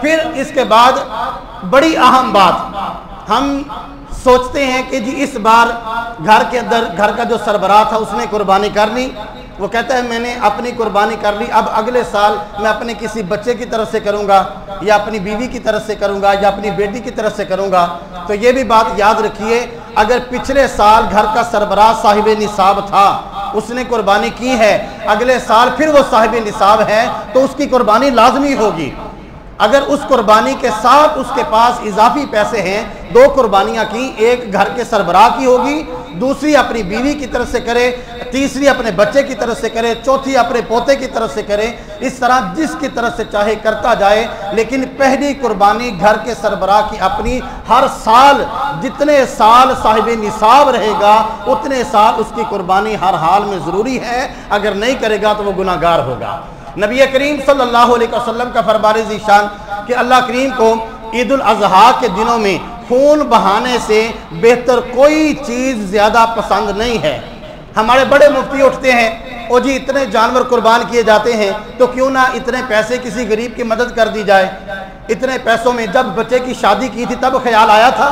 پھر اس کے بعد بڑی اہم بات، ہم سوچتے ہیں کہ جی اس بار گھر کے اندر گھر کا جو سربراہ تھا اس نے قربانی کر لی، وہ کہتا ہے میں نے اپنی قربانی کر لی، اب اگلے سال میں اپنے کسی بچے کی طرف سے کروں گا یا اپنی بیوی کی طرف سے کروں گا یا اپنی بیٹی کی طرف سے کروں گا۔ تو یہ بھی بات یاد رکھیے، اگر پچھلے سال گھر کا سربراہ صاحب نصاب تھا، اس نے قربانی کی ہے، اگلے سال پھر وہ صاحب نصاب ہے تو اس کی قربانی لازمی ہوگی۔ اگر اس قربانی کے ساتھ اس کے پاس اضافی پیسے ہیں، دو قربانیاں کی، ایک گھر کے سربراہ کی ہوگی، دوسری اپنی بیوی کی طرف سے کرے، تیسری اپنے بچے کی طرف سے کرے، چوتھی اپنے پوتے کی طرف سے کرے، اس طرح جس کی طرف سے چاہے کرتا جائے، لیکن پہلی قربانی گھر کے سربراہ کی اپنی، ہر سال جتنے سال صاحب نصاب رہے گا اتنے سال اس کی قربانی ہر حال میں ضروری ہے، اگر نہیں کرے گا تو وہ گناہ گار ہوگا۔ نبی کریم صلی اللہ علیہ وسلم کا فرمان ذیشان کہ اللہ کریم کو عید الاضحیٰ کے دنوں میں خون بہانے سے بہتر کوئی چیز زیادہ پسند نہیں ہے۔ ہمارے بڑے مفتی اٹھتے ہیں، او جی اتنے جانور قربان کیے جاتے ہیں تو کیوں نہ اتنے پیسے کسی غریب کی مدد کر دی جائے۔ اتنے پیسوں میں جب بچے کی شادی کی تھی تب خیال آیا تھا؟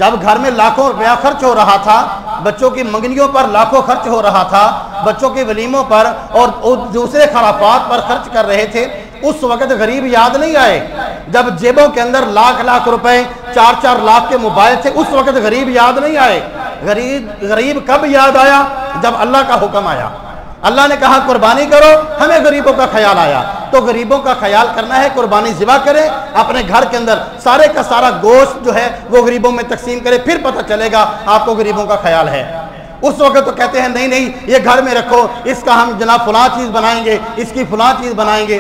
جب گھر میں لاکھوں روپیہ خرچ ہو رہا تھا، بچوں کی منگنیوں پر لاکھوں خرچ ہو رہا تھا، بچوں کے ولیموں پر اور دوسرے خرافات پر خرچ کر رہے تھے، اس وقت غریب یاد نہیں آئے؟ جب جیبوں کے اندر لاکھ لاکھ روپے، 4 لاکھ کے موبائل تھے، اس وقت غریب یاد نہیں آئے؟ غریب کب یاد آیا؟ جب اللہ کا حکم آیا، اللہ نے کہا قربانی کرو، ہمیں غریبوں کا خیال آیا، تو غریبوں کا خیال کرنا ہے، قربانی ذبح کریں، اپنے گھر کے اندر سارے کا سارا گوشت جو ہے وہ غریبوں میں تقسیم کرے، پھر پتہ چلے گا آپ کو غریبوں کا خیال ہے۔ اس وقت تو کہتے ہیں نہیں یہ گھر میں رکھو، اس کا ہم جناب فلاں چیز بنائیں گے، اس کی فلاں چیز بنائیں گے۔